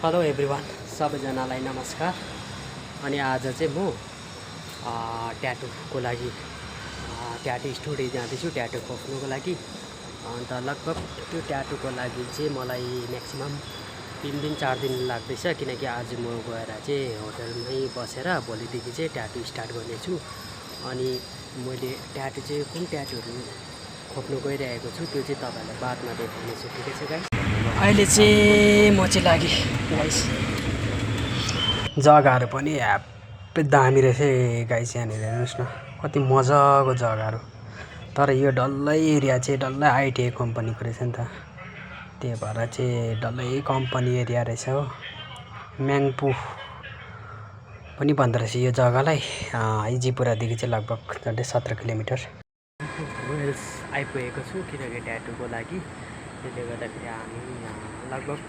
Hello everyone, सबैजनालाई नमस्कार। अनि आज चाहिँ म ट्याटूको लागि ट्याटू स्टुडियो जाँदैछु ट्याटू खोप्नुको लागि। अन्त लगभग त्यो ट्याटूको लागि चाहिँ मलाई म्याक्सिमम 3 दिन 4 दिन लाग्दैछ, किनकि आज म गएर चाहिँ होटलमै बसेर भोलिदेखि चाहिँ ट्याटू स्टार्ट गर्नेछु। अनि मैले ट्याटू चाहिँ कुन ट्याटूहरू खोप्नु गइरहेको छु त्यो चाहिँ तपाईँहरूलाई बादमा देखाउनेछु, ठिकै छ गाइस। अहिले चाहिँ म चाहिँ लागेँ गाइस। जग्गाहरू पनि ह्याप्पी दामी रहेछ गाइस। यहाँनिर हेर्नुहोस् न कति मजाको जग्गाहरू। तर यो डल्लै एरिया चाहिँ डल्लै आइटिआई कम्पनीको रहेछ नि त, त्यही भएर चाहिँ डल्लै कम्पनी एरिया रहेछ हो। म्याङपु पनि भन्दो रहेछ यो जग्गालाई। इजिपुरादेखि चाहिँ लगभग झन्डै 17 किलोमिटर। रोयल्स आइपुगेको छु किनकि ट्याटूको लागि, त्यसले गर्दाखेरि हामी लगभग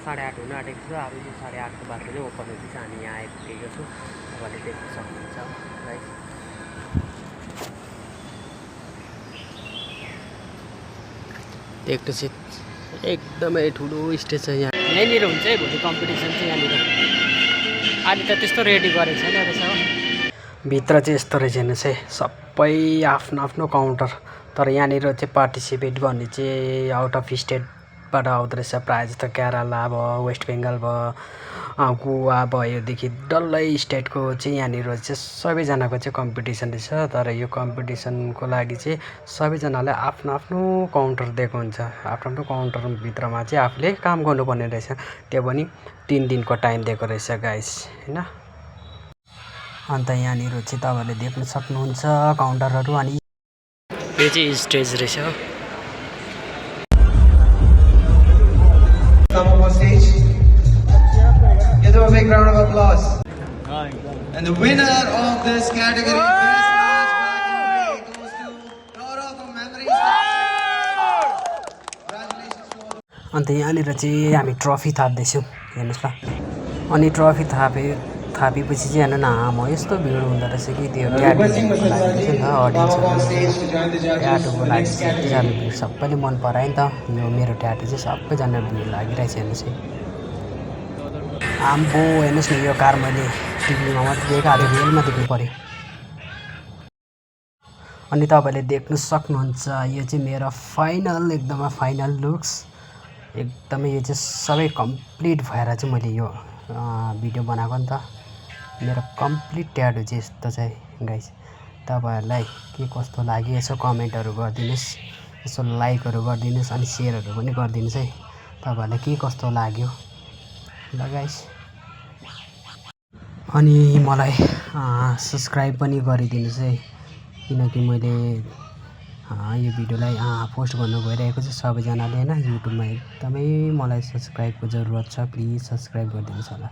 8:30 हुन आँटेको छ। अब यो 8:30 को बाद चाहिँ ओपन हुँदैछ। हामी यहाँ आइपुगेको छु, तपाईँले देख्न सक्नुहुन्छ गाइस। देख्नुहोस् एकदमै ठुलो स्टेज छ यहाँ। यहीँनिर हुन्छ है भोलि कम्पिटिसन चाहिँ यहाँनिर। अहिले त त्यस्तो रेडी गरेको छैन रहेछ हो। भित्र चाहिँ यस्तो रहेछ हेर्नुहोस् है, सबै आफ्नो आफ्नो काउन्टर। तर यहाँनिर चाहिँ पार्टिसिपेट गर्ने चाहिँ आउट अफ स्टेटबाट आउँदो रहेछ। प्रायः जस्तो केरला भयो, वेस्ट बेङ्गल भयो, गोवा भयोदेखि डल्लै स्टेटको चाहिँ यहाँनिर चाहिँ सबैजनाको चाहिँ कम्पिटिसन रहेछ। तर यो कम्पिटिसनको लागि चाहिँ सबैजनालाई आफ्नो आफ्नो काउन्टर दिएको हुन्छ। आफ्नो आफ्नो काउन्टरभित्रमा चाहिँ आफूले काम गर्नुपर्ने रहेछ। त्यो पनि 3 दिनको टाइम दिएको रहेछ गाइस, होइन। अन्त यहाँनिर चाहिँ तपाईँहरूले देख्न सक्नुहुन्छ काउन्टरहरू। अनि यो चाहिँ स्टेज रहेछ हो। Give them a big round of applause. And the winner of this category, Best Match Black and Grey, goes to Nora from Memories. Congratulations to all. अन्त यहाँनिर चाहिँ हामी ट्रफी थाप्दैछौँ, हेर्नुहोस् ल। अनि ट्रफी थापेपछि चाहिँ हेर्नु न, आमा यस्तो भिड हुँदो रहेछ कि त्यो ट्याटूको लागि रहेछ नि त। ट्याटूको लागि चाहिँ यतिजना भिड सबैले मन परायो नि त। यो मेरो ट्याटू चाहिँ सबैजना भिड लागिरहेछ, हेर्नुहोस् है। आम्बो हेर्नुहोस् न, यो कार मैले टिभीमा मात्रै देखेको, आज रियलमा देख्नु पऱ्यो। अनि तपाईँले देख्नु सक्नुहुन्छ यो चाहिँ मेरो फाइनल, एकदमै फाइनल लुक्स। एकदमै यो चाहिँ सबै कम्प्लिट भएर चाहिँ मैले यो भिडियो बनाएको नि त। मेरो कम्प्लिट ट्याटू चाहिँ यस्तो चाहिँ गाइस। तपाईँहरूलाई के कस्तो लाग्यो यसो कमेन्टहरू गरिदिनुहोस्, यसो लाइकहरू गरिदिनुहोस्, अनि सेयरहरू पनि गरिदिनुहोस् है। तपाईँहरूलाई के कस्तो लाग्यो ल गाइस। अनि मलाई सब्सक्राइब पनि गरिदिनुहोस् है, किनकि मैले यो भिडियोलाई पोस्ट गर्नु गइरहेको छु सबैजनाले, होइन। युट्युबमा एकदमै मलाई सब्सक्राइबको जरुरत छ, प्लिज सब्सक्राइब गरिदिनुहोस् होला।